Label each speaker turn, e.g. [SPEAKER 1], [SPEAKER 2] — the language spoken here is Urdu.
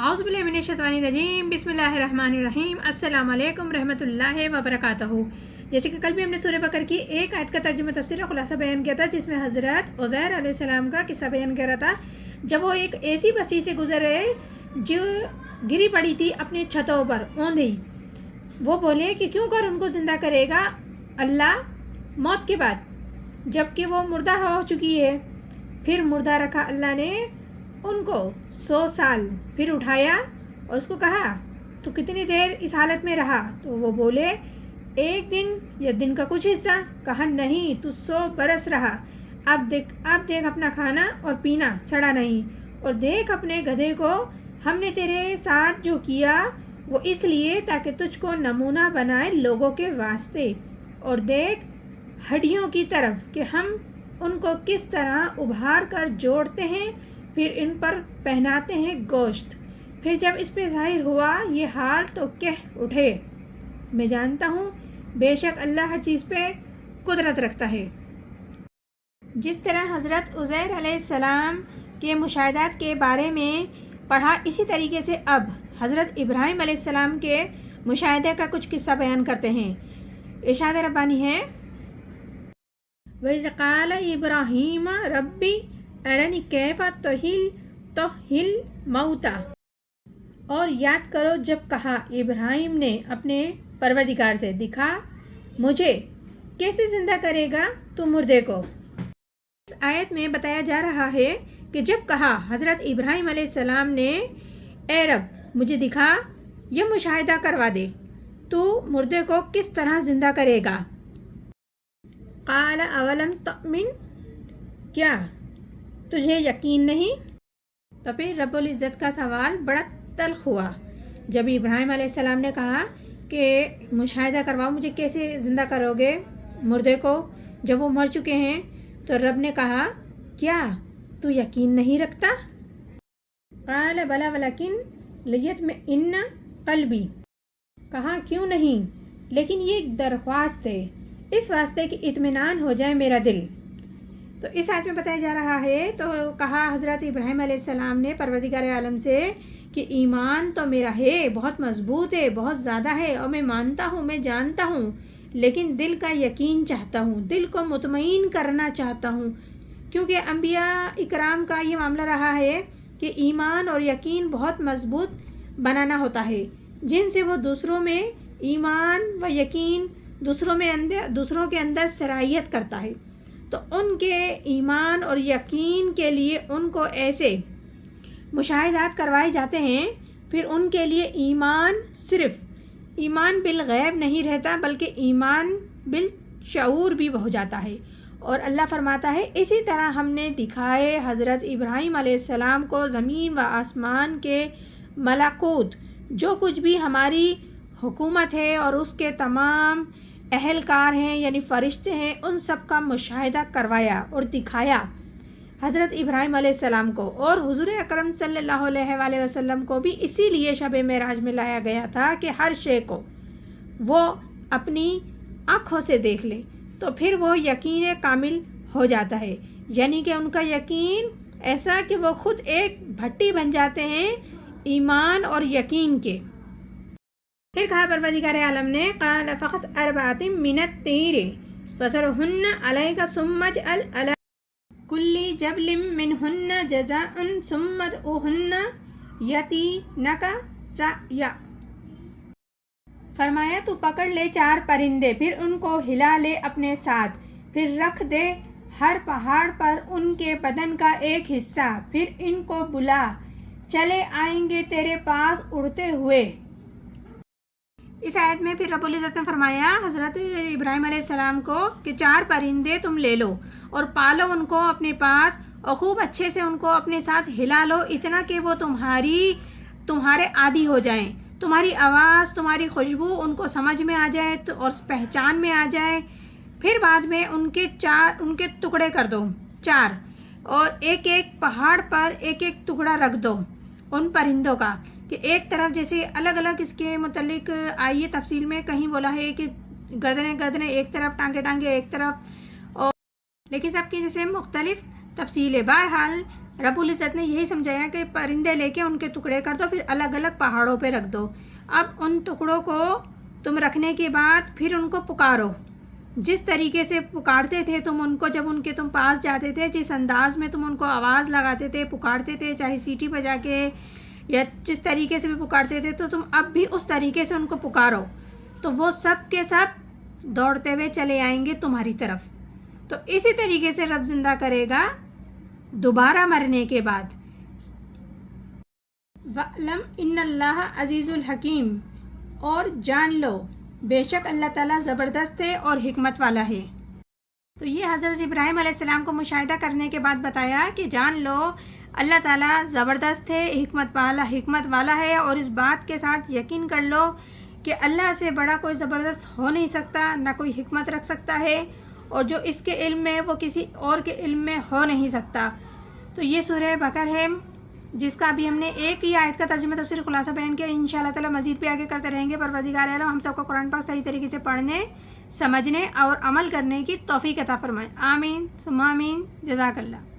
[SPEAKER 1] اعوذ باللہ من الشیطان الرجیم، بسم اللہ الرحمن الرحیم، السلام علیکم رحمۃ اللہ وبرکاتہ۔ جیسے کہ کل بھی ہم نے سورہ بقرہ کی ایک آیت کا ترجمہ تفسیر اور خلاصہ بیان کیا تھا، جس میں حضرت عزیر علیہ السلام کا قصہ بیان کر رہا تھا جب وہ ایک ایسی بستی سے گزر رہے جو گری پڑی تھی اپنے چھتوں پر اوندھی۔ وہ بولے کہ کیوں کر ان کو زندہ کرے گا اللہ موت کے بعد، جب کہ وہ مردہ ہو چکی ہے۔ پھر مردہ رکھا اللہ نے ان کو 100 سال، پھر اٹھایا اور اس کو کہا تو کتنی دیر اس حالت میں رہا؟ تو وہ بولے ایک دن یا دن کا کچھ حصہ۔ کہا نہیں، تو 100 برس رہا۔ اب دیکھ اپنا کھانا اور پینا سڑا نہیں، اور دیکھ اپنے گدھے کو، ہم نے تیرے ساتھ جو کیا وہ اس لیے تاکہ تجھ کو نمونہ بنائے لوگوں کے واسطے، اور دیکھ ہڈیوں کی طرف کہ ہم ان کو کس طرح ابھار کر جوڑتے ہیں، پھر ان پر پہناتے ہیں گوشت۔ پھر جب اس پہ ظاہر ہوا یہ حال تو کہہ اٹھے میں جانتا ہوں بے شک اللہ ہر چیز پہ قدرت رکھتا ہے۔ جس طرح حضرت عزیر علیہ السلام کے مشاہدات کے بارے میں پڑھا، اسی طریقے سے اب حضرت ابراہیم علیہ السلام کے مشاہدے کا کچھ قصہ بیان کرتے ہیں۔ ارشاد ربانی ہے وَإِذْ قَالَ إِبْرَاهِيمُ رَبِّ أَرِنِي كَيْفَ تُحْيِي الْمَوْتَى۔ اور یاد کرو جب کہا ابراہیم نے اپنے پروردگار سے، دکھا مجھے کیسے زندہ کرے گا تو مردے کو۔ اس آیت میں بتایا جا رہا ہے کہ جب کہا حضرت ابراہیم علیہ السلام نے اے رب مجھے دکھا یا مشاہدہ کروا دے تو مردے کو کس طرح زندہ کرے گا۔ قال اولم تؤمن، کیا تجھے یقین نہیں؟ تو پھر رب العزت کا سوال بڑا تلخ ہوا جب ابراہیم علیہ السلام نے کہا کہ مشاہدہ کرواؤ مجھے کیسے زندہ کرو گے مردے کو جب وہ مر چکے ہیں۔ تو رب نے کہا کیا تو یقین نہیں رکھتا؟ قال بلا ولکن لیطمئن قلبی، کہا کیوں نہیں، لیکن یہ ایک درخواست ہے اس واسطے کہ اطمینان ہو جائے میرا دل۔ تو اس آیت میں بتایا جا رہا ہے، تو کہا حضرت ابراہیم علیہ السلام نے پروردگار عالم سے کہ ایمان تو میرا ہے، بہت مضبوط ہے، بہت زیادہ ہے، اور میں مانتا ہوں، میں جانتا ہوں، لیکن دل کا یقین چاہتا ہوں، دل کو مطمئن کرنا چاہتا ہوں، کیونکہ انبیاء اکرام کا یہ معاملہ رہا ہے کہ ایمان اور یقین بہت مضبوط بنانا ہوتا ہے، جن سے وہ دوسروں میں ایمان و یقین دوسروں کے اندر سرایت کرتا ہے۔ تو ان کے ایمان اور یقین کے لیے ان کو ایسے مشاہدات کروائے جاتے ہیں، پھر ان کے لیے ایمان صرف ایمان بالغیب نہیں رہتا بلکہ ایمان بالشعور بھی ہو جاتا ہے۔ اور اللہ فرماتا ہے اسی طرح ہم نے دکھائے حضرت ابراہیم علیہ السلام کو زمین و آسمان کے ملکوت، جو کچھ بھی ہماری حکومت ہے اور اس کے تمام اہلکار ہیں یعنی فرشتے ہیں، ان سب کا مشاہدہ کروایا اور دکھایا حضرت ابراہیم علیہ السلام کو، اور حضور اکرم صلی اللہ علیہ وآلہ وسلم کو بھی اسی لیے شب معراج میں لایا گیا تھا کہ ہر شے کو وہ اپنی آنکھوں سے دیکھ لے، تو پھر وہ یقین کامل ہو جاتا ہے، یعنی کہ ان کا یقین ایسا کہ وہ خود ایک بھٹی بن جاتے ہیں ایمان اور یقین کے۔ پھر کہا پروردگار عالم نے قال فخذ اربعۃ من الطیر فصرهن علیک ثم اجعل علی کل جبل منہن جزاء ثم ادعوہن یأتینک سعیا۔ فرمایا تو پکڑ لے 4 پرندے، پھر ان کو ہلا لے اپنے ساتھ، پھر رکھ دے ہر پہاڑ پر ان کے بدن کا ایک حصہ، پھر ان کو بلا، چلے آئیں گے تیرے پاس اڑتے ہوئے۔ اس آیت میں پھر رب العزت نے فرمایا حضرت ابراہیم علیہ السلام کو کہ 4 پرندے تم لے لو اور پالو ان کو اپنے پاس، اور خوب اچھے سے ان کو اپنے ساتھ ہلا لو، اتنا کہ وہ تمہارے عادی ہو جائیں، تمہاری آواز، تمہاری خوشبو ان کو سمجھ میں آ جائے اور پہچان میں آ جائے۔ پھر بعد میں ان کے ٹکڑے کر دو 4، اور ایک پہاڑ پر ایک ٹکڑا رکھ دو ان پرندوں کا، کہ ایک طرف جیسے الگ الگ اس کے متعلق آئیے تفصیل میں کہیں بولا ہے کہ گردنیں ایک طرف، ٹانگیں ایک طرف، اور لیکن سب کی جیسے مختلف تفصیل ہے۔ بہرحال رب العزت نے یہی سمجھایا کہ پرندے لے کے ان کے ٹکڑے کر دو، پھر الگ الگ پہاڑوں پہ رکھ دو. اب ان ٹکڑوں کو تم رکھنے کے بعد پھر ان کو پکارو. جس طریقے سے پکارتے تھے تم ان کو، جب ان کے تم پاس جاتے تھے، جس انداز میں تم ان کو آواز لگاتے تھے، پکارتے تھے، چاہے سیٹی بجا کے یا جس طریقے سے بھی پکارتے تھے، تو تم اب بھی اس طریقے سے ان کو پکارو، تو وہ سب کے سب دوڑتے ہوئے چلے آئیں گے تمہاری طرف. تو اسی طریقے سے رب زندہ کرے گا دوبارہ مرنے کے بعد. وَعْلَمْ إِنَّ اللَّهَ عَزِيزُ الْحَكِيمُ، اور جان لو بے شک اللہ تعالیٰ زبردست ہے اور حکمت والا ہے. تو یہ حضرت ابراہیم علیہ السلام کو مشاہدہ کرنے کے بعد بتایا کہ جان لو اللہ تعالیٰ زبردست ہے، حکمت والا ہے، اور اس بات کے ساتھ یقین کر لو کہ اللہ سے بڑا کوئی زبردست ہو نہیں سکتا، نہ کوئی حکمت رکھ سکتا ہے، اور جو اس کے علم میں وہ کسی اور کے علم میں ہو نہیں سکتا. تو یہ سورہ بقر ہے، جس کا ابھی ہم نے ایک ہی آیت کا ترجمہ تفسیر خلاصہ بیان کیا. انشاءاللہ تعالیٰ مزید بھی آگے کرتے رہیں گے. پروردگار عالم ہم سب کو قرآن پاک صحیح طریقے سے پڑھنے، سمجھنے اور عمل کرنے کی توفیق عطا فرمائے. آمین ثم آمین. جزاک اللہ.